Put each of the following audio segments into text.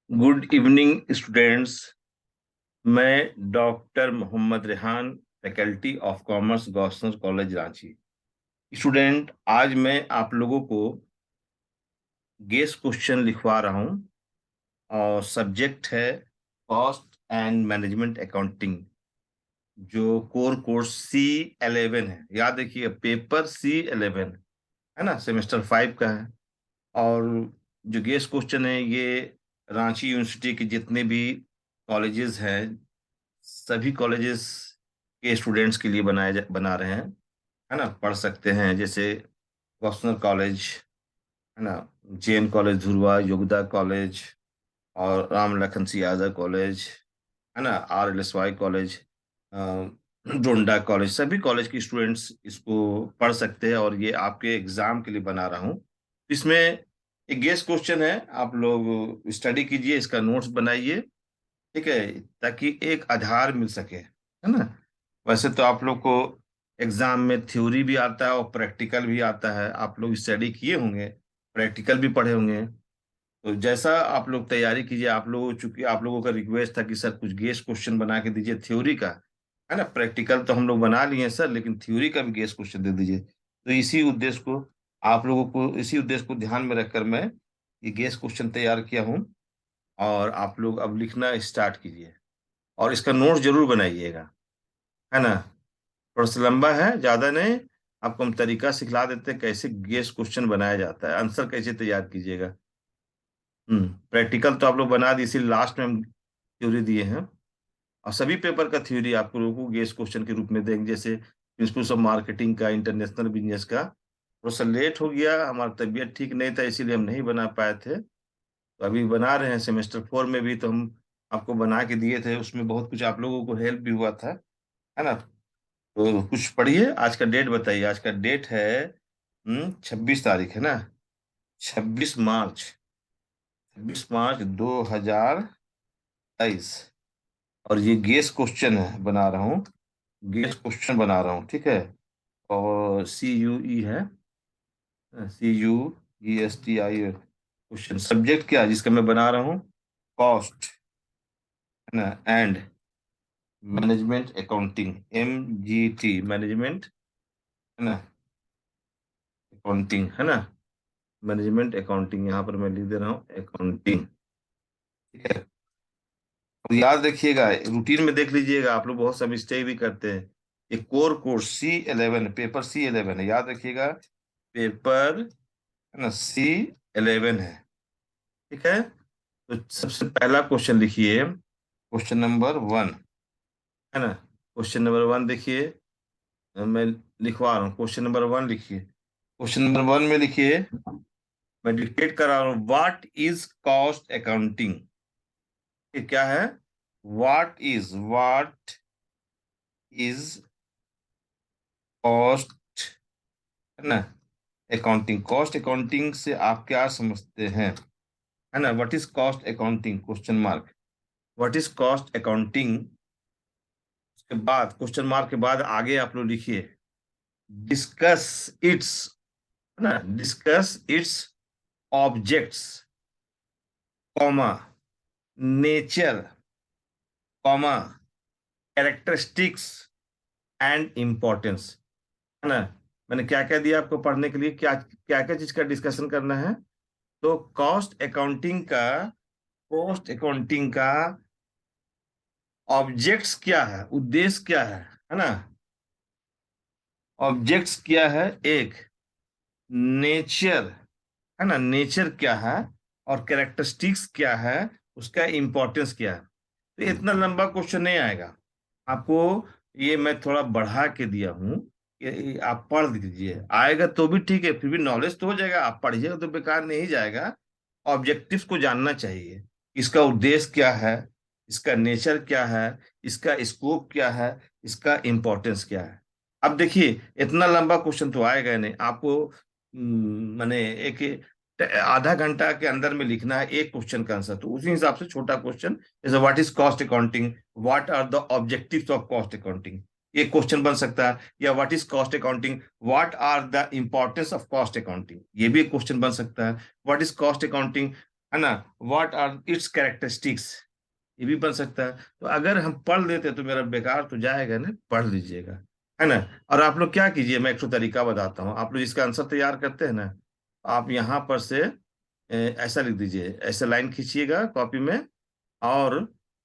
Good evening students. मैं doctor Mohammad Rehan, faculty of commerce, Gossner college Ranchi. Student, आज मैं आप लोगों को गेस क्वेश्चन लिखवा रहा हूँ और सब्जेक्ट है कॉस्ट एंड मैनेजमेंट अकाउंटिंग, जो कोर कोर्स C11 है। याद रखिए, पेपर C11 है ना, सेमेस्टर 5 का है। और जो गेस क्वेश्चन है ये रांची यूनिवर्सिटी के जितने भी कॉलेजेस हैं, सभी कॉलेजेस के स्टूडेंट्स के लिए बना रहे हैं, है ना। पढ़ सकते हैं, जैसे गॉस्सनर कॉलेज, है ना, JN college Dhurwa, Yogoda college और राम लखन सियाजा कॉलेज, है ना, RLSY कॉलेज, डोंडा कॉलेज। सभी कॉलेज के स्टूडेंट्स इसको पढ़ सकते हैं और ये आपके एग्जाम के लिए बना रहा हूँ। इसमें एक गेस क्वेश्चन है, आप लोग स्टडी कीजिए, इसका नोट्स बनाइए, ठीक है, ताकि एक आधार मिल सके, है ना। वैसे तो आप लोग को एग्जाम में थ्योरी भी आता है और प्रैक्टिकल भी आता है, आप लोग स्टडी किए होंगे, प्रैक्टिकल भी पढ़े होंगे। तो जैसा आप लोग तैयारी कीजिए। आप लोग, चूंकि आप लोगों का रिक्वेस्ट था कि सर कुछ गेस क्वेश्चन बना के दीजिए थ्योरी का, है ना। प्रैक्टिकल तो हम लोग बना लिए हैं सर, लेकिन थ्योरी का भी गेस क्वेश्चन दे दीजिए। तो इसी उद्देश्य को, आप लोगों को इसी उद्देश्य को ध्यान में रखकर मैं ये गेस क्वेश्चन तैयार किया हूँ। और आप लोग अब लिखना स्टार्ट कीजिए और इसका नोट जरूर बनाइएगा, है ना। थोड़ा सा लंबा है, ज्यादा नहीं। आपको हम तरीका सिखला देते हैं कैसे गेस क्वेश्चन बनाया जाता है, आंसर कैसे तैयार कीजिएगा। प्रैक्टिकल तो आप लोग बना दिए, इसीलिए लास्ट में हम थ्योरी दिए हैं। और सभी पेपर का थ्योरी आप लोगों को गेस क्वेश्चन के रूप में देंगे, जैसे प्रिंसिपल्स ऑफ मार्केटिंग का, इंटरनेशनल बिजनेस का। थोड़ा सा लेट हो गया, हमारा तबीयत ठीक नहीं था, इसीलिए हम नहीं बना पाए थे। तो अभी बना रहे हैं, सेमेस्टर 4 में भी तो हम आपको बना के दिए थे, उसमें बहुत कुछ आप लोगों को हेल्प भी हुआ था, है ना। तो कुछ पढ़िए, आज का डेट बताइए। आज का डेट है 26 तारीख, है ना। 26 मार्च, 26 मार्च 2023। और ये गेस क्वेश्चन है बना रहा हूँ, गेस क्वेश्चन बना रहा हूँ, ठीक है। और CUE है, CUESTI क्वेश्चन। सब्जेक्ट क्या है जिसका मैं बना रहा हूँ? कॉस्ट, है ना, and management accounting, MGT, management, है ना, अकाउंटिंग, है ना। मैनेजमेंट अकाउंटिंग, यहाँ पर मैं लिख दे रहा हूँ अकाउंटिंग, ठीक है। और याद रखिएगा, रूटीन में देख लीजिएगा, आप लोग बहुत सा मिस्टेक भी करते हैं। ये core course C11, paper C11 है, याद रखिएगा। पेपर, है ना, C11 है, ठीक है। तो सबसे पहला क्वेश्चन लिखिए, क्वेश्चन नंबर 1, है ना। क्वेश्चन नंबर 1 देखिए, मैं लिखवा रहा हूँ। क्वेश्चन नंबर 1 लिखिए। क्वेश्चन नंबर 1 में लिखिए, मैं डिक्टेट कर रहा हूँ, व्हाट इज कॉस्ट अकाउंटिंग। ये क्या है? व्हाट इज कॉस्ट, है ना, अकाउंटिंग। कॉस्ट अकाउंटिंग से आप क्या समझते हैं, है ना। What is cost accounting, question mark. What is cost accounting, के बाद क्वेश्चन मार्क के बाद आगे आप लोग लिखिए, डिस्कस इट्स, है ना, discuss its objects, comma, nature, comma, characteristics and importance, है ना। मैंने क्या क्या दिया आपको पढ़ने के लिए, क्या क्या क्या चीज का डिस्कशन करना है। तो कॉस्ट अकाउंटिंग का ऑब्जेक्ट्स क्या है, उद्देश्य क्या है ना। ऑब्जेक्ट्स क्या है? एक, नेचर, है ना, नेचर क्या है, और कैरेक्टरिस्टिक्स क्या है, उसका इंपॉर्टेंस क्या है। तो ये इतना लंबा क्वेश्चन नहीं आएगा आपको, ये मैं थोड़ा बढ़ा के दिया हूँ। ये आप पढ़ लीजिए, आएगा तो भी ठीक है, फिर भी नॉलेज तो हो जाएगा। आप पढ़िएगा तो बेकार नहीं जाएगा। ऑब्जेक्टिव्स को जानना चाहिए, इसका उद्देश्य क्या है, इसका नेचर क्या है, इसका स्कोप क्या है, इसका इम्पोर्टेंस क्या है। अब देखिए, इतना लंबा क्वेश्चन तो आएगा ही नहीं आपको। मैंने एक आधा घंटा के अंदर में लिखना है एक क्वेश्चन का आंसर, तो उसी हिसाब से छोटा क्वेश्चन, जैसे what is cost accounting, what are the objectives of cost accounting, ये क्वेश्चन बन सकता है। या what is cost accounting, what are the importance of cost accounting, ये भी एक क्वेश्चन बन सकता है। व्हाट इज कॉस्ट अकाउंटिंग, है ना, व्हाट आर इट्स कैरेक्टरिस्टिक्स, ये भी बन सकता है। तो अगर हम पढ़ लेते तो मेरा बेकार तो जाएगा ना, पढ़ लीजिएगा, है ना। और आप लोग क्या कीजिए, मैं एक तो तरीका बताता हूँ, आप लोग इसका आंसर तैयार करते हैं ना, आप यहाँ पर से ऐसा लिख दीजिए, ऐसा लाइन खींचिएगा कॉपी में, और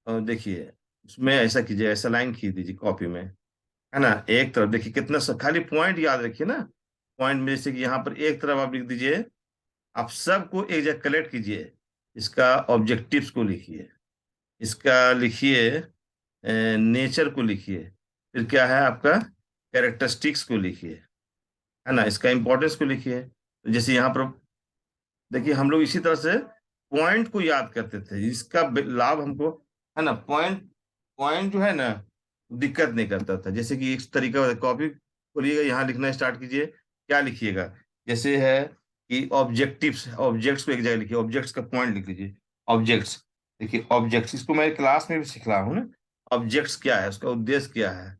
देखिए उसमें ऐसा कीजिए, ऐसा लाइन खींच दीजिए कॉपी में, है ना। एक तरफ देखिए कितना खाली पॉइंट याद रखिए ना, पॉइंट में जैसे कि यहाँ पर एक तरफ आप लिख दीजिए, आप सबको एक जगह कलेक्ट कीजिए, इसका ऑब्जेक्टिव्स को लिखिए, इसका लिखिए, नेचर को लिखिए, फिर क्या है आपका कैरेक्टरिस्टिक्स को लिखिए, है ना, इसका इंपॉर्टेंस को लिखिए। तो जैसे यहाँ पर देखिए हम लोग इसी तरह से पॉइंट को याद करते थे, इसका लाभ हमको, है ना, पॉइंट, पॉइंट जो है ना दिक्कत नहीं करता था। जैसे कि एक तरीका, कॉपी खोलिएगा, यहाँ लिखना स्टार्ट कीजिए, क्या लिखिएगा, जैसे है कि ऑब्जेक्टिव्स, ऑब्जेक्ट्स को एक जगह लिखिए, ऑब्जेक्ट्स का पॉइंट लिख लीजिए, ऑब्जेक्ट्स, देखिए ऑब्जेक्ट्स, इसको मैं क्लास में भी सिखला हूँ ना, ऑब्जेक्ट्स क्या है, उसका उद्देश्य क्या है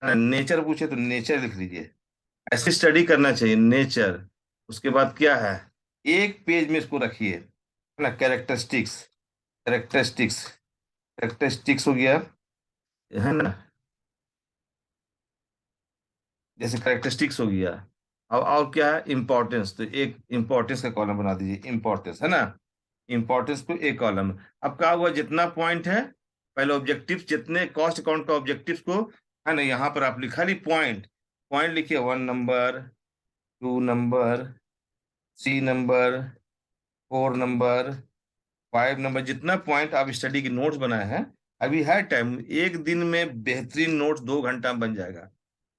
ना, नेचर पूछे तो नेचर लिख लीजिए, ऐसे स्टडी करना चाहिए नेचर। उसके बाद क्या है, एक पेज में इसको रखिए, है ना, कैरेक्टरिस्टिक्स, कैरेक्टरिस्टिक्स, कैरेक्टरिस्टिक्स हो गया, है ना, जैसे कैरेक्टरिस्टिक्स हो गया। अब और क्या है, इंपॉर्टेंस, तो एक इंपॉर्टेंस का कॉलम बना दीजिए, इंपॉर्टेंस, है ना, इंपॉर्टेंस को एक कॉलम। अब क्या हुआ, जितना पॉइंट है, पहले ऑब्जेक्टिव, जितने कॉस्ट अकाउंट का ऑब्जेक्टिव को, है ना, यहाँ पर आप लिखा ली पॉइंट, पॉइंट लिखिए, 1 number, 2 number, 3 number, 4 number, 5 number, जितना पॉइंट आप स्टडी की नोट्स बनाए हैं, अभी है टाइम, एक दिन में बेहतरीन नोट्स 2 घंटा में बन जाएगा।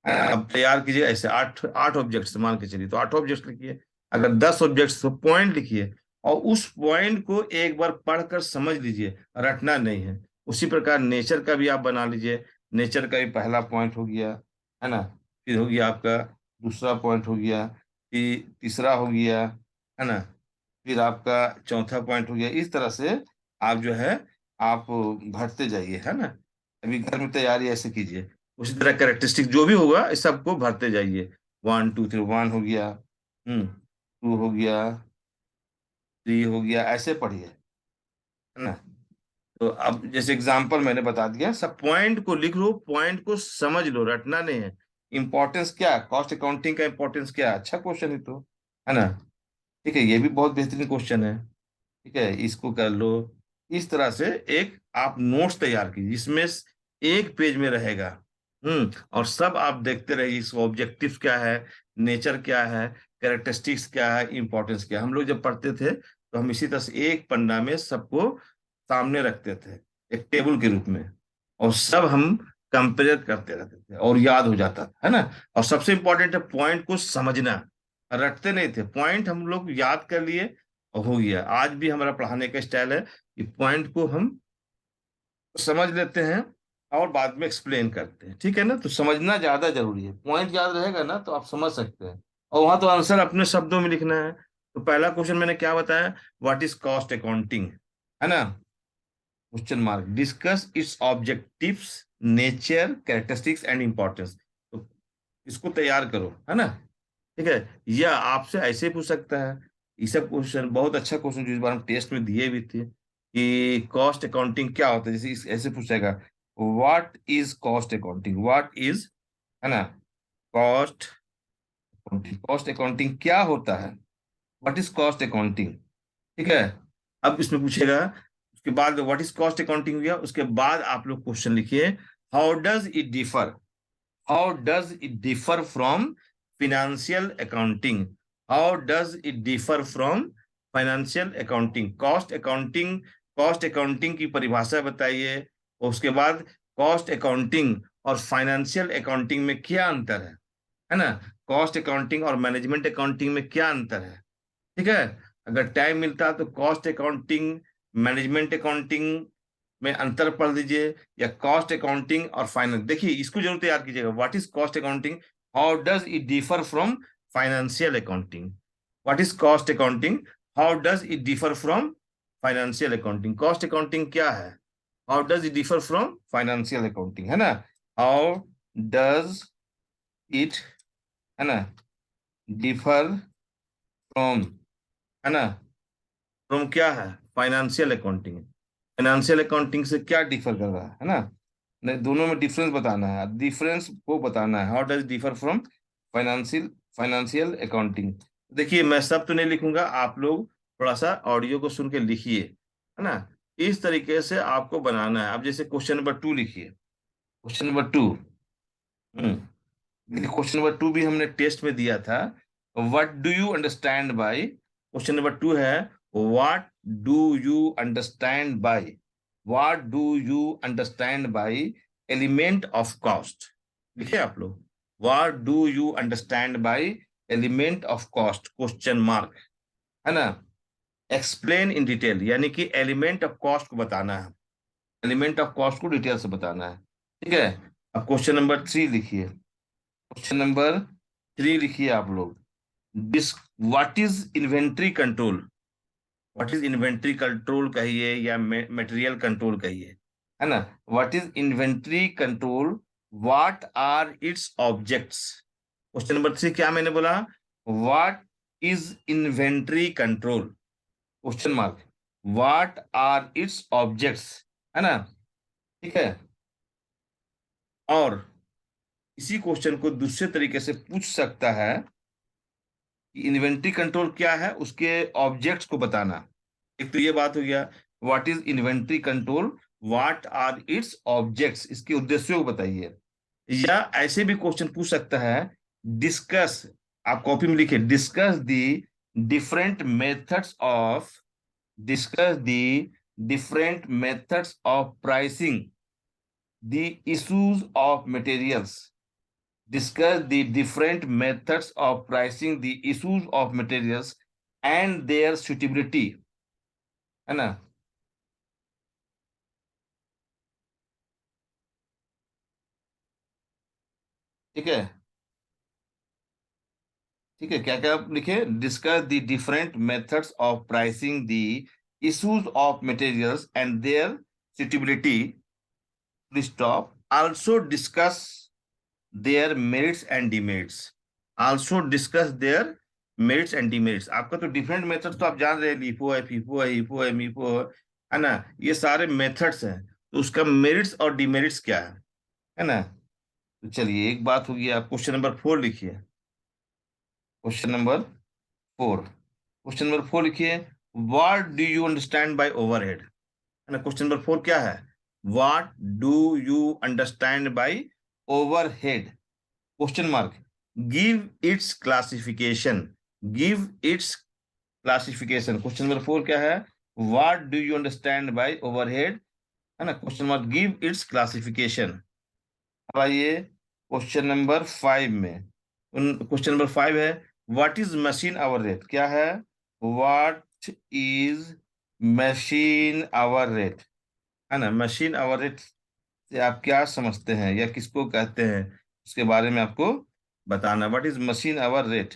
आप तैयार कीजिए ऐसे, आठ आठ ऑब्जेक्ट्स मान के चलिए, तो 8 ऑब्जेक्ट्स लिखिए, अगर 10 ऑब्जेक्ट्स तो पॉइंट लिखिए, और उस पॉइंट को एक बार पढ़कर समझ लीजिए, रटना नहीं है। उसी प्रकार नेचर का भी आप बना लीजिए, नेचर का भी पहला पॉइंट हो गया, है ना, फिर हो गया आपका दूसरा पॉइंट हो गया, फिर तीसरा हो गया, है ना, फिर आपका चौथा पॉइंट हो गया। इस तरह से आप जो है, आप भरते जाइए, है ना, अभी घर में तैयारी ऐसे कीजिए, उसी तरह कैरेक्टरिस्टिक जो भी होगा इस सबको भरते जाइए, 1 2 3, 1 हो गया, 2 हो गया, 3 हो गया, ऐसे पढ़िए, है ना। तो अब जैसे एग्जांपल मैंने बता दिया, सब पॉइंट को लिख लो, पॉइंट को समझ लो, रटना नहीं है। इंपॉर्टेंस क्या है, कॉस्ट अकाउंटिंग का इंपॉर्टेंस क्या है, अच्छा क्वेश्चन है, तो है ना, ठीक है, ये भी बहुत बेहतरीन क्वेश्चन है, ठीक है, इसको कर लो। इस तरह से एक आप नोट्स तैयार कीजिए, जिसमें एक पेज में रहेगा, और सब आप देखते रहिए, इस ऑब्जेक्टिव क्या है, नेचर क्या है, कैरेक्टरिस्टिक्स क्या है, इंपॉर्टेंस क्या है। हम लोग जब पढ़ते थे तो हम इसी तरह से एक पन्ना में सबको सामने रखते थे, एक टेबल के रूप में, और सब हम कंपेयर करते रहते थे और याद हो जाता था, है ना। और सबसे इंपॉर्टेंट है पॉइंट को समझना, रटते नहीं थे, पॉइंट हम लोग याद कर लिए और हो गया। आज भी हमारा पढ़ाने का स्टाइल है कि पॉइंट को हम समझ लेते हैं और बाद में एक्सप्लेन करते हैं, ठीक है ना। तो समझना ज्यादा जरूरी है, पॉइंट याद रहेगा ना तो आप समझ सकते हैं, और वहां तो आंसर अपने शब्दों में लिखना है। तो पहला क्वेश्चन मैंने क्या बताया, व्हाट इज कॉस्ट अकाउंटिंग, है ना, question mark, discuss it's objectives, nature, characteristics and importance. तो इसको तैयार करो, है ना, ठीक है। या आपसे ऐसे ही पूछ सकता है, ये सब क्वेश्चन बहुत अच्छा क्वेश्चन जो इस बार हम टेस्ट में दिए भी थे, कि कॉस्ट अकाउंटिंग क्या होता है, जैसे ऐसे पूछेगा, what is cost accounting, what is, है ना, कॉस्ट अकाउंटिंग, कॉस्ट अकाउंटिंग क्या होता है, व्हाट इज कॉस्ट अकाउंटिंग, ठीक है। अब इसमें पूछेगा, उसके बाद व्हाट इज कॉस्ट अकाउंटिंग हो गया, उसके बाद आप लोग क्वेश्चन लिखिए, how does it differ, how does it differ from financial accounting, how does it differ from financial accounting, cost accounting की परिभाषा बताइए, और उसके बाद कॉस्ट अकाउंटिंग और फाइनेंशियल अकाउंटिंग में क्या अंतर है ना, कॉस्ट अकाउंटिंग और मैनेजमेंट अकाउंटिंग में क्या अंतर है, ठीक है। अगर टाइम मिलता तो कॉस्ट अकाउंटिंग, मैनेजमेंट अकाउंटिंग में अंतर पढ़ लीजिए, या कॉस्ट अकाउंटिंग और फाइनेंस, देखिए इसको जरूर तैयार कीजिएगा, what is cost accounting, how does it differ from financial accounting, what is cost accounting, how does it differ from financial accounting, cost accounting क्या है, how does it differ from financial accounting, है ना, how does it, है ना, differ from, है ना, from क्या है, फाइनेंशियल अकाउंटिंग। फाइनेंशियल अकाउंटिंग से क्या डिफर कर रहा है ना, नहीं दोनों में डिफरेंस बताना है, डिफरेंस को बताना है, how does differ from financial financial accounting. देखिए मैं सब तो नहीं लिखूंगा, आप लोग थोड़ा सा ऑडियो को सुन के लिखिए, है ना। इस तरीके से आपको बनाना है। अब जैसे क्वेश्चन नंबर 2 लिखिए, क्वेश्चन नंबर 2। देखिए क्वेश्चन नंबर 2 भी हमने टेस्ट में दिया था। What do you understand by, question number 2 है, what do you understand by, what do you understand by element of cost. लिखिए आप लोग, what do you understand by element of cost, question mark, है ना। Explain in detail, यानी कि element of cost को बताना है, एलिमेंट ऑफ कॉस्ट को डिटेल से बताना है, ठीक है। अब क्वेश्चन नंबर 3 लिखिए, क्वेश्चन नंबर 3 लिखिए आप लोग, this what is inventory control, what is inventory control कहिए या मटेरियल कंट्रोल कहिए, है ना। What is inventory control, what are its objects. Question number 3 क्या मैंने बोला, what is inventory control, question mark, what are its objects, है ना, ठीक है। और इसी क्वेश्चन को दूसरे तरीके से पूछ सकता है कि इन्वेंट्री कंट्रोल क्या है, उसके ऑब्जेक्ट्स को बताना। एक तो ये बात हो गया, what is inventory control, what are its objects, इसके उद्देश्यों को बताइए। या ऐसे भी क्वेश्चन पूछ सकता है, डिस्कस, आप कॉपी में लिखे, discuss the different methods of, discuss the different methods of pricing the issues of materials, discuss the different methods of pricing the issues of materials and their suitability, है ना। ठीक है, ठीक है, क्या क्या आप लिखे, discuss the different methods of pricing the issues of materials and their suitability, stop, also discuss their merits and demerits, also discuss their merits and demerits। आपका तो डिफरेंट मेथड तो आप जान रहे हैं, लिफो है, फीफो है, ईफो है, मीफो है ना, ये सारे मेथड्स हैं, तो उसका मेरिट्स और डिमेरिट्स क्या है ना। तो चलिए एक बात होगी, आप क्वेश्चन नंबर 4 लिखिए, क्वेश्चन नंबर 4, क्वेश्चन नंबर 4 लिखिए, what do you understand by overhead, है ना। क्वेश्चन नंबर 4 क्या है, what do you understand by overhead, question mark, give its classification, give its classification. Question number 4 क्या है, what do you understand by overhead, है ना, question mark, give its classification. अब आइए क्वेश्चन नंबर 5 में, question number 5 है, what is machine hour rate, क्या है, what is machine hour rate, है ना। मशीन आवर रेट से आप क्या समझते हैं या किसको कहते हैं, उसके बारे में आपको बताना, what is machine hour rate,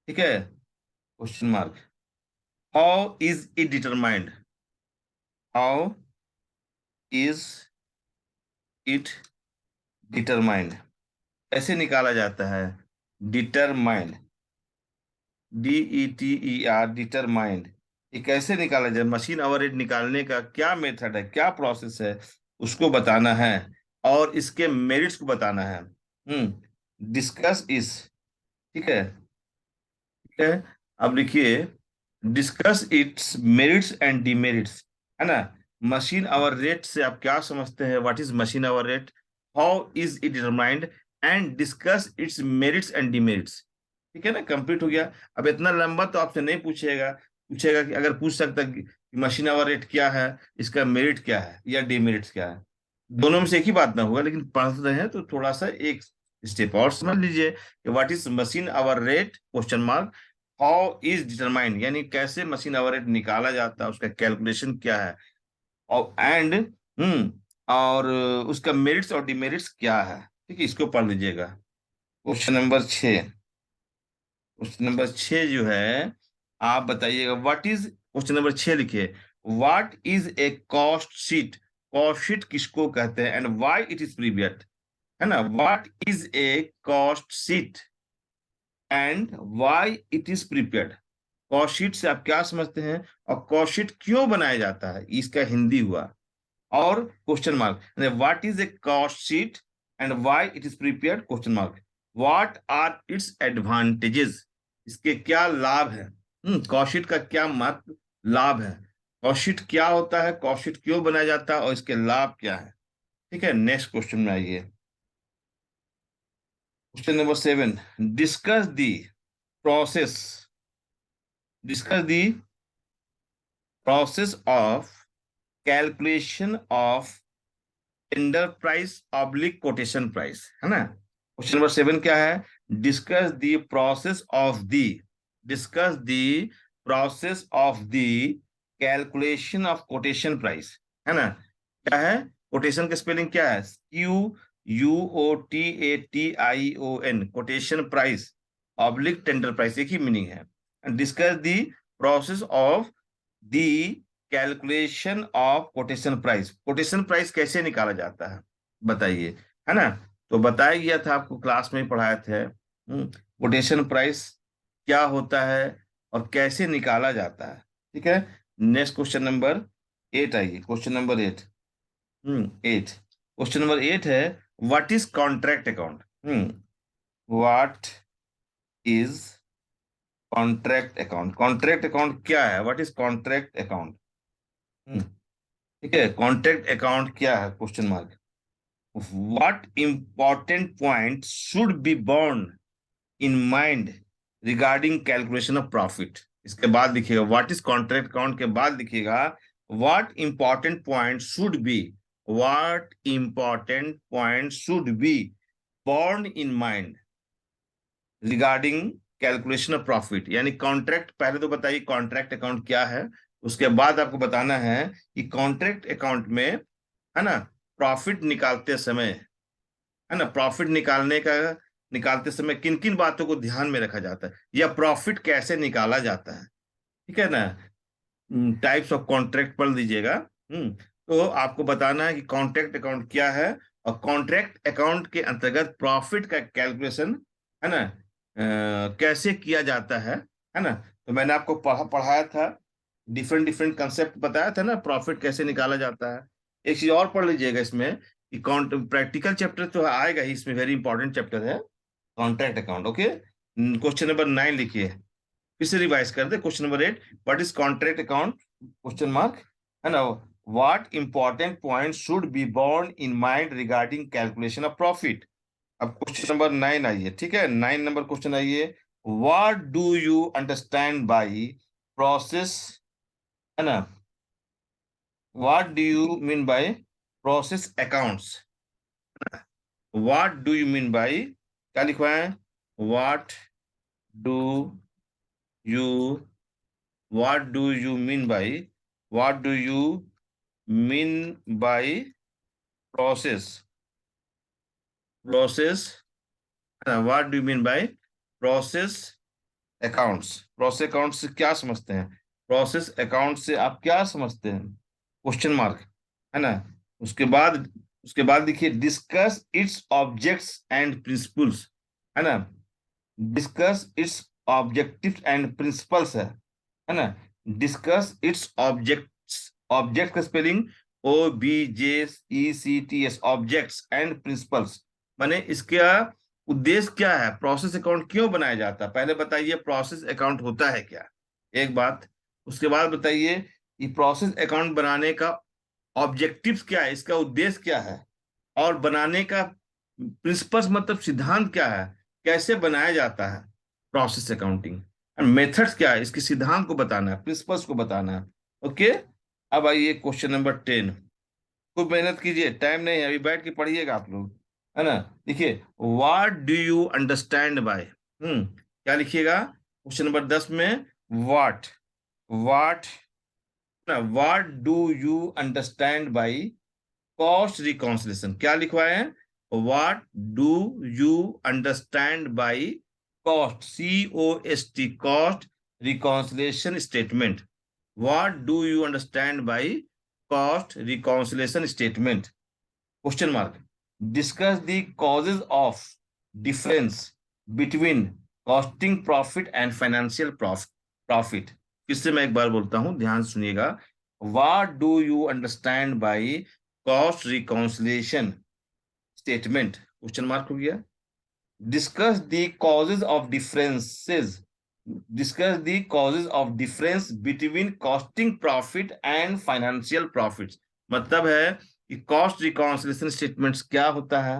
ठीक है, question mark. How is it determined, how is it determined, कैसे निकाला जाता है, डिटरमाइंड, DETER, डिटरमाइंड, ये कैसे निकाला जाए, मशीन आवर रेट निकालने का क्या मेथड है, क्या प्रोसेस है, उसको बताना है, और इसके मेरिट्स को बताना है। डिस्कस इस, ठीक है, ठीक है। अब लिखिए, discuss it's merits and demerits, है ना। मशीन आवर रेट से आप क्या समझते हैं, what is machine hour rate, how is it determined, and discuss it's merits and demerits, ठीक है ना, कंप्लीट हो गया। अब इतना लंबा तो आपसे नहीं पूछेगा, पूछेगा कि अगर पूछ सकता कि मशीन आवर रेट क्या है, इसका मेरिट क्या है या डिमेरिट्स क्या है, दोनों में से एक ही बात ना होगा, लेकिन पढ़ रहे हैं तो थोड़ा सा एक स्टेप और समझ लीजिए कि what is machine hour rate, question mark, how is determined, यानी कैसे मशीन आवर रेट निकाला जाता है, उसका कैलकुलेशन क्या है, और एंड और उसका मेरिट्स और डिमेरिट्स क्या है, ठीक है, इसको पढ़ लीजिएगा। क्वेश्चन नंबर 6, क्वेश्चन नंबर 6 जो है, आप बताइएगा, व्हाट इज, क्वेश्चन नंबर 6 लिखिए, what is a cost sheet, cost sheet किसको कहते हैं, and why it is prepared, है ना, what is a cost sheet and why it is prepared, cost sheet से आप क्या समझते हैं और कॉस्ट शीट क्यों बनाया जाता है, इसका हिंदी हुआ। और question mark, what is a cost sheet and why it is prepared, question mark. What are its advantages, इसके क्या लाभ है, कॉस्ट शीट का क्या महत्व लाभ है, कॉस्ट शीट क्या होता है, कॉस्ट शीट क्यों बनाया जाता है और इसके लाभ क्या है। ठीक है, नेक्स्ट क्वेश्चन में आइए। Question number 7, discuss the process, discuss the process of calculation of tender price oblique quotation price, है ना। क्वेश्चन नंबर 7 क्या है, discuss the process of the, discuss the process of the calculation of quotation price, है ना। क्या है quotation का spelling, क्या है, QUOTATION, quotation price oblique tender price, एक ही मीनिंग है। Discuss the process of the calculation of quotation price, quotation price कैसे निकाला जाता है बताइए, है ना। तो बताया गया था आपको, क्लास में पढ़ाए थे, कोटेशन प्राइस क्या होता है और कैसे निकाला जाता है। ठीक है, नेक्स्ट क्वेश्चन नंबर 8 आइए, क्वेश्चन नंबर 8। 8, क्वेश्चन नंबर 8 है, what is contract account. What is contract account, contract account क्या है, व्हाट इज कॉन्ट्रैक्ट अकाउंट। ठीक है, कॉन्ट्रैक्ट अकाउंट क्या है, question mark. What important point should be borne in mind regarding calculation of profit, इसके बाद लिखिएगा, व्हाट इज कॉन्ट्रैक्ट अकाउंट के बाद लिखिएगा, what important point should be, what important point should be borne in mind regarding calculation of profit. यानी contract, पहले तो बताइए कॉन्ट्रैक्ट अकाउंट क्या है, उसके बाद आपको बताना है कि कॉन्ट्रैक्ट अकाउंट में, है ना, प्रॉफिट निकालते समय, है ना, प्रॉफिट निकालते समय किन किन बातों को ध्यान में रखा जाता है, या प्रॉफिट कैसे निकाला जाता है। ठीक है ना, टाइप्स ऑफ कॉन्ट्रैक्ट पढ़ लीजिएगा। तो आपको बताना है कि कॉन्ट्रैक्ट अकाउंट क्या है और कॉन्ट्रैक्ट अकाउंट के अंतर्गत प्रॉफिट का कैलकुलेशन, है ना, कैसे किया जाता है ना। तो मैंने आपको पढ़ाया था, डिफरेंट डिफरेंट कंसेप्ट बताया था ना, प्रॉफिट कैसे निकाला जाता है। एक चीज और पढ़ लीजिएगा इसमें कि प्रैक्टिकल चैप्टर तो आएगा ही इसमें, वेरी इंपॉर्टेंट चैप्टर है contract account. Okay, question number 9 लिखिए, फिर से रिवाइज कर दे, question number 8, what is contract account, question mark, है ना, what important point should be borne in mind regarding calculation of profit. अब क्वेश्चन नंबर 9 आइए, ठीक है, 9 नंबर क्वेश्चन आइए, what do you understand by process, है ना, what do you mean by process accounts, what do you mean bye, क्या लिखवा है, what do you, what do you mean bye, what do you mean by process, process, what do you mean by process accounts, process account से क्या समझते हैं, process account से आप क्या समझते हैं, क्वेश्चन मार्क, है ना। उसके बाद, उसके बाद देखिए, discuss its objects and principles, है ना, discuss it's objectives and principles है ना, डिस्कस इट्स ऑब्जेक्ट्स, ऑब्जेक्ट का spelling OBJECTS, objects and principles, माने इसका उद्देश्य क्या है, प्रोसेस अकाउंट क्यों बनाया जाता है, पहले बताइए प्रोसेस अकाउंट होता है क्या, एक बात। उसके बाद बताइए कि प्रोसेस अकाउंट बनाने का ऑब्जेक्टिव्स क्या है, इसका उद्देश्य क्या है, और बनाने का प्रिंसिपल्स मतलब सिद्धांत क्या है, कैसे बनाया जाता है प्रोसेस अकाउंटिंग, मेथड्स क्या है, इसके सिद्धांत को बताना है, प्रिंसिपल्स को बताना है। ओके, अब आइए क्वेश्चन नंबर 10, खूब मेहनत कीजिए, टाइम नहीं है, अभी बैठ के पढ़िएगा आप लोग, है ना। देखिए, what do you understand by, क्या लिखिएगा क्वेश्चन नंबर 10 में, what, what, what do you understand by cost reconciliation, क्या लिखवाए हैं, what do you understand by cost, COST, cost reconciliation statement, what do you understand by cost reconciliation statement, question mark. Discuss the causes of difference between costing profit and financial profit, profit. फिर से मैं एक बार बोलता हूं, ध्यान से सुनिएगा। What do you understand by cost reconciliation statement, question mark हो गया। Discuss the causes of differences, discuss the causes of difference between costing profit and financial profits. मतलब है कि कॉस्ट रिकॉन्सिलिएशन स्टेटमेंट्स क्या होता है।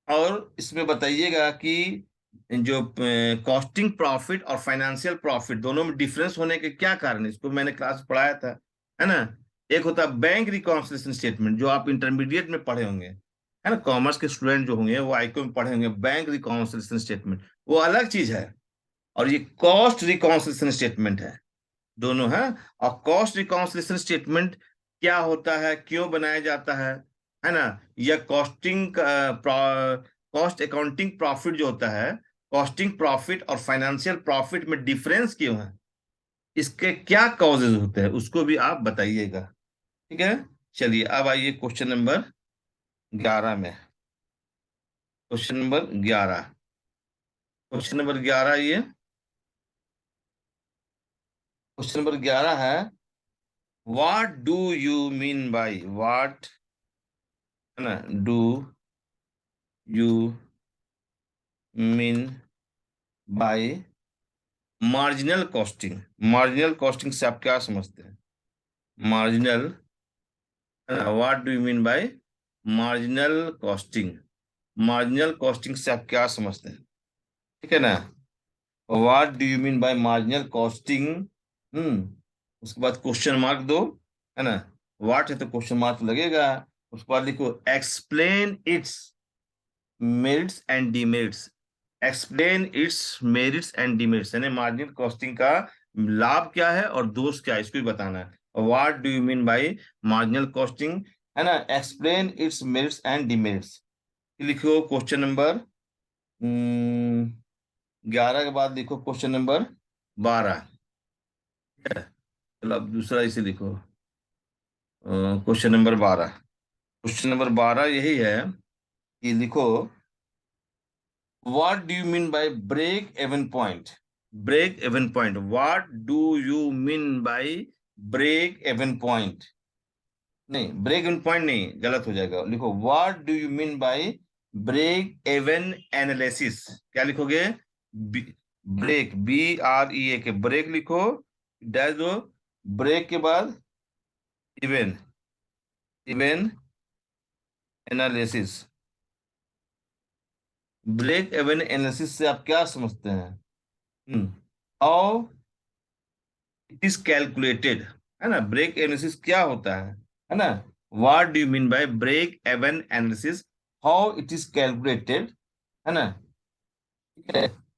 और इसमें बताइएगा कि जो कॉस्टिंग प्रॉफिट और फाइनेंशियल प्रॉफिट दोनों में डिफरेंस होने के क्या कारण है, इसको मैंने क्लास में पढ़ाया था, है ना। एक होता है बैंक रिकॉन्सिलिएशन स्टेटमेंट, जो आप इंटरमीडिएट में पढ़े होंगे, है ना। कॉमर्स के स्टूडेंट जो होंगे वो आईक्यू में पढ़े होंगे बैंक रिकॉन्सिलिएशन स्टेटमेंट, वो अलग चीज है। और ये कॉस्ट रिकॉन्सिलिएशन स्टेटमेंट है, दोनों है। और कॉस्ट रिकॉन्सिलिएशन स्टेटमेंट क्या होता है, क्यों बनाया जाता है ना। यह कॉस्टिंग कॉस्ट अकाउंटिंग प्रॉफिट जो होता है, कॉस्टिंग प्रॉफिट और फाइनेंशियल प्रॉफिट में डिफरेंस क्यों है, इसके क्या कॉजेज होते हैं, उसको भी आप बताइएगा। ठीक है। चलिए अब आइए क्वेश्चन नंबर 11 में। क्वेश्चन नंबर 11, क्वेश्चन नंबर 11 ये क्वेश्चन नंबर 11 है, what do you mean bye, what, है ना, do you mean bye marginal costing. Marginal costing से आप क्या समझते हैं, marginal, what do you mean bye marginal costing. Marginal costing से आप क्या समझते हैं, ठीक है ना। What do you mean bye marginal costing. उसके बाद क्वेश्चन मार्क दो, है ना। व्हाट है तो क्वेश्चन मार्क लगेगा। उसके बाद लिखो explain it's merits and demerits. Explain it's merits and demerits, यानी मार्जिनल कॉस्टिंग का लाभ क्या है और दोष क्या है, इसको भी बताना है। What do you mean bye marginal costing, है ना। Explain it's merits and demerits. लिखो क्वेश्चन नंबर 11 के बाद लिखो क्वेश्चन नंबर 12। चलो अब दूसरा इसे लिखो, क्वेश्चन नंबर 12। क्वेश्चन नंबर 12 यही है कि लिखो, what do you mean by break even point, break even point, what do you mean by break even point। नहीं, ब्रेक इवन पॉइंट नहीं, गलत हो जाएगा। लिखो what do you mean by break even analysis. क्या लिखोगे, ब्रेक, BREAK के break लिखो, डैश दो, ब्रेक के बाद even, even analysis. Break even analysis से आप क्या समझते हैं, हाउ इट इज कैलकुलेटेड, है ना। ब्रेक एनालिसिस क्या होता है ना। What do you mean by break even analysis, how it is calculated, है ना।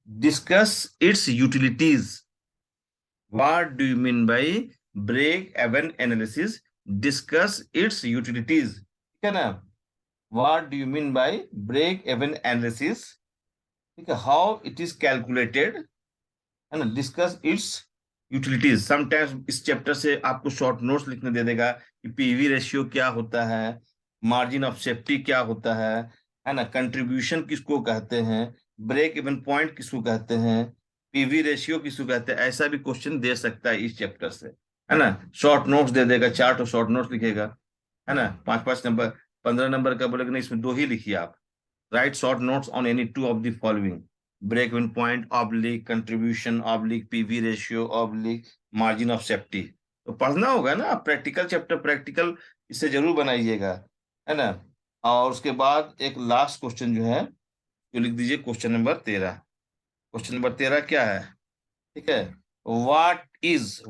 Discuss its utilities. What do you mean by break even analysis, discuss its utilities, ठीक है ना। What do you mean by break even analysis, ठीक है, how it is calculated, है ना, discuss its utilities. Sometimes इस चैप्टर से आपको शॉर्ट नोट्स लिखने दे देगा कि पीवी रेशियो क्या होता है, मार्जिन ऑफ सेफ्टी क्या होता है ना, कंट्रीब्यूशन किसको कहते हैं, ब्रेक इवन पॉइंट किसको कहते हैं, पीवी रेशियो किसको कहते हैं। ऐसा भी क्वेश्चन दे सकता है इस चैप्टर से, है ना। शॉर्ट नोट्स दे देगा, 4 तो शॉर्ट नोट्स लिखेगा, है ना। 5-5 नंबर, 15 नंबर का बोलेगा नहीं, इसमें 2 ही लिखिए आप। Write short notes on any 2 of the following, break even point oblique contribution oblique PV ratio oblique margin of safety. तो पढ़ना होगा ना, प्रैक्टिकल चैप्टर, प्रैक्टिकल इसे जरूर बनाइएगा, है ना। और उसके बाद एक लास्ट क्वेश्चन जो है, जो लिख दीजिए क्वेश्चन नंबर 13। क्वेश्चन नंबर 13 क्या है, ठीक है। व्हाट इज,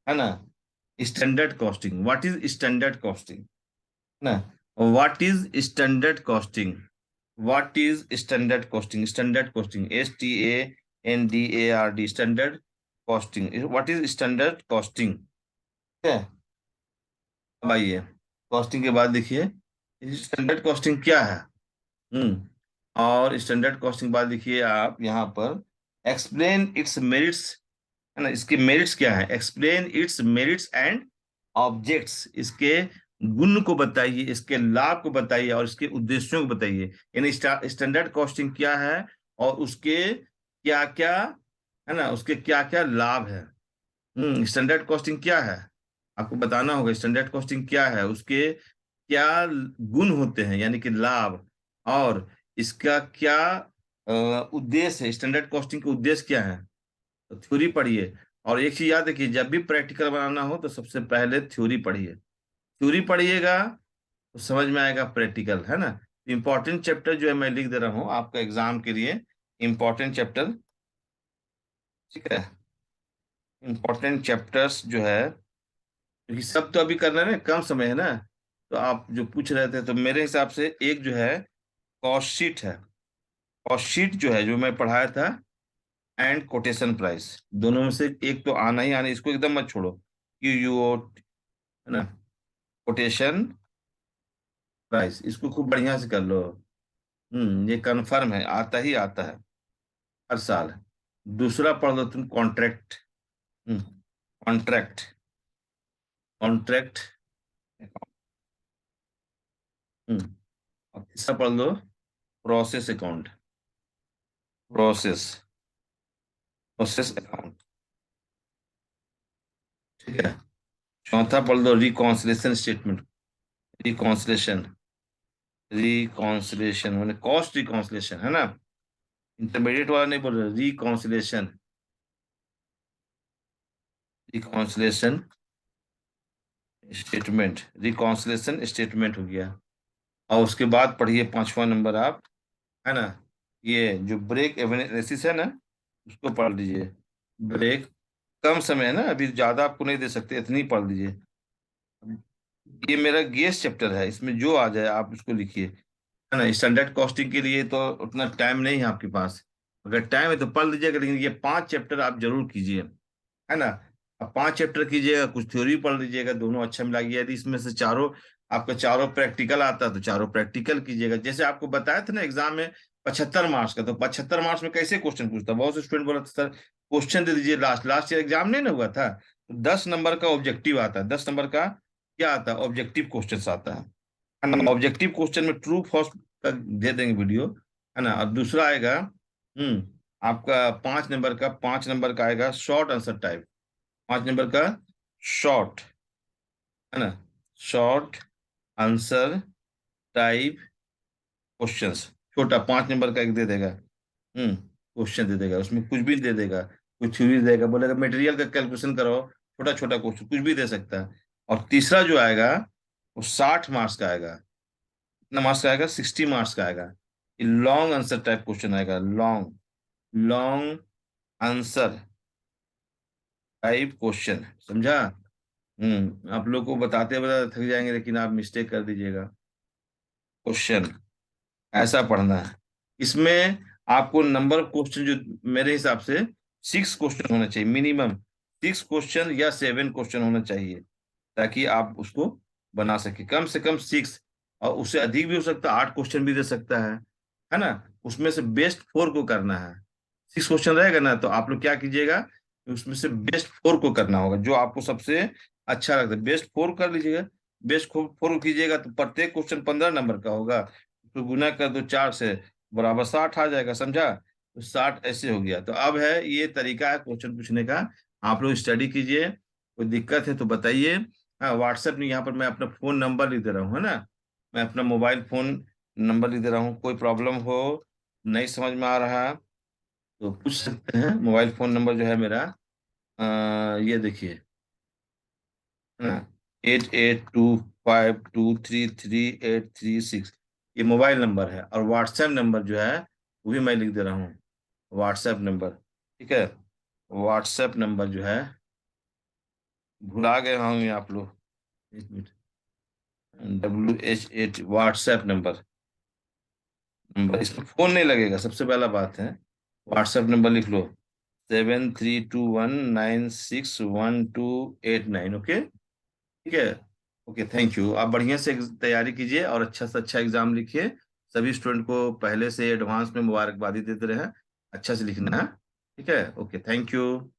है ना, standard costing. What is standard costing ना। What is standard costing, what is standard costing, standard costing, STANDARD, standard costing. What is standard costing, ठीक है। अब आइए कॉस्टिंग के बाद देखिए स्टैंडर्ड कॉस्टिंग क्या है। और स्टैंडर्ड कॉस्टिंग बाद देखिए आप यहाँ पर, एक्सप्लेन इट्स मेरिट्स, है ना। इसके मेरिट्स क्या है, explain it's merits and objects, इसके गुण को बताइए, इसके लाभ को बताइए और इसके उद्देश्यों को बताइए। यानी स्टैंडर्ड कॉस्टिंग क्या है और उसके क्या क्या, है ना, उसके क्या क्या लाभ है। स्टैंडर्ड कॉस्टिंग क्या है, आपको बताना होगा। स्टैंडर्ड कॉस्टिंग क्या है, उसके क्या गुण होते हैं यानी कि लाभ, और इसका क्या उद्देश्य है, स्टैंडर्ड कॉस्टिंग का उद्देश्य क्या है। तो थ्योरी पढ़िए। और एक चीज याद रखिए, जब भी प्रैक्टिकल बनाना हो तो सबसे पहले थ्योरी पढ़िए। थ्योरी पढ़िएगा तो समझ में आएगा प्रैक्टिकल, है ना। इंपॉर्टेंट चैप्टर जो है मैं लिख दे रहा हूँ आपका एग्जाम के लिए। इंपॉर्टेंट चैप्टर, ठीक है। इंपॉर्टेंट चैप्टर्स जो है, क्योंकि सब तो अभी करना है ना, कम समय है ना। तो आप जो पूछ रहे थे, तो मेरे हिसाब से एक जो है कॉस्ट शीट है। कॉस्ट शीट जो है, जो मैं पढ़ाया था, एंड कोटेशन प्राइस, दोनों में से एक तो आना ही आना, इसको एकदम मत छोड़ो। QUO, है ना, कोटेशन प्राइस, इसको खूब बढ़िया से कर लो। ये कंफर्म है, आता ही आता है हर साल। दूसरा पढ़ लो तुम कॉन्ट्रैक्ट। Contract, contract. और तीसरा पढ़ लो process account, process, process account, ठीक है। चौथा पढ़ लो रिकॉन्सिलेशन स्टेटमेंट, रिकॉन्सिलेशन, रिकॉन्सिलेशन मैंने कॉस्ट रिकॉन्सिलेशन, है ना। इंटरमीडिएट वाला नहीं बोल रहे, reconciliation, reconciliation statement, reconciliation statement हो गया। और उसके बाद पढ़िए पांचवा नंबर आप, है ना, ये जो ब्रेक इवन एनालिसिस है ना, उसको पढ़ लीजिए। ब्रेक, कम समय है ना, अभी ज्यादा आपको नहीं दे सकते, इतनी ही पढ़ लीजिए। ये मेरा गेस चैप्टर है, इसमें जो आ जाए आप उसको लिखिए, है ना। स्टैंडर्ड कॉस्टिंग के लिए तो उतना टाइम नहीं है आपके पास, अगर टाइम है तो पढ़ लीजिएगा, लेकिन ये 5 चैप्टर आप जरूर कीजिए, है ना। अब 5 चैप्टर कीजिएगा, कुछ थ्योरी पढ़ लीजिएगा, दोनों अच्छा मिलाइए। यदि इसमें से चारों, आपका चारों प्रैक्टिकल आता है तो चारों प्रैक्टिकल कीजिएगा। जैसे आपको बताया था ना एग्जाम में 75 मार्क्स का, तो 75 मार्क्स में कैसे क्वेश्चन पूछता, बहुत से स्टूडेंट बोला था सर क्वेश्चन दे दीजिए, लास्ट लास्ट ईयर एग्जाम नहीं ना हुआ था, तो 10 नंबर का ऑब्जेक्टिव आता है, 10 नंबर का क्या आता है, ऑब्जेक्टिव क्वेश्चन आता है ना। ऑब्जेक्टिव क्वेश्चन में ट्रू फॉल्स का दे देंगे वीडियो, है ना। और दूसरा आएगा, आपका 5 नंबर का आएगा शॉर्ट आंसर टाइप, 5 नंबर का शॉर्ट, है ना, शॉर्ट आंसर टाइप क्वेश्चंस, छोटा 5 नंबर का एक दे देगा। क्वेश्चन दे देगा, उसमें कुछ भी दे देगा, कुछ भी दे देगा, बोलेगा मटेरियल का कैलकुलेशन करो, छोटा छोटा क्वेश्चन कुछ भी दे सकता है। और तीसरा जो आएगा वो 60 मार्क्स का आएगा। कितना मार्क्स का आएगा, 60 मार्क्स का आएगा। ये लॉन्ग आंसर टाइप क्वेश्चन आएगा, long, long answer type question, समझा। आप लोग को बताते बताते थक जाएंगे, लेकिन आप मिस्टेक कर दीजिएगा। क्वेश्चन ऐसा पढ़ना है। इसमें आपको नंबर ऑफ क्वेश्चन जो, मेरे हिसाब से 6 क्वेश्चन होना चाहिए मिनिमम, 6 क्वेश्चन या 7 क्वेश्चन होना चाहिए, ताकि आप उसको बना सके, कम से कम 6। और उससे अधिक भी हो सकता है, 8 क्वेश्चन भी दे सकता है ना। उसमें से बेस्ट 4 को करना है। 6 क्वेश्चन रहेगा ना, तो आप लोग क्या कीजिएगा, उसमें से बेस्ट 4 को करना होगा, जो आपको सबसे अच्छा लगता है, बेस्ट 4 कर लीजिएगा। बेस्ट 4 कीजिएगा तो प्रत्येक क्वेश्चन 15 नंबर का होगा, तो गुना कर दो 4 से, बराबर 60 आ जाएगा, समझा। तो 60 ऐसे हो गया। तो अब है ये तरीका है क्वेश्चन पूछने का, आप लोग स्टडी कीजिए। कोई दिक्कत है तो बताइए। हाँ, व्हाट्सएप में यहाँ पर मैं अपना फोन नंबर लिख दे रहा हूँ, है ना। मैं अपना मोबाइल फोन नंबर लिख दे रहा हूँ, कोई प्रॉब्लम हो, नहीं समझ में आ रहा तो पूछ सकते हैं। मोबाइल फोन नंबर जो है मेरा, ये देखिए, है ना, 8825233836, ये मोबाइल नंबर है। और व्हाट्सएप नंबर जो है वो भी मैं लिख दे रहा हूँ, व्हाट्सएप नंबर, ठीक है। व्हाट्सएप नंबर जो है, भुला गए होंगे आप लोग, एक minute, WH8 WhatsApp number, number इसमें फोन नहीं लगेगा, सबसे पहला बात है। व्हाट्सएप नंबर लिख लो, 7321961289, ओके, ठीक है। Okay, thank you. आप बढ़िया से तैयारी कीजिए और अच्छा से अच्छा एग्जाम लिखिए। सभी स्टूडेंट को पहले से एडवांस में मुबारकबादी देते रहे, अच्छा से लिखना है, ठीक है। Okay, thank you.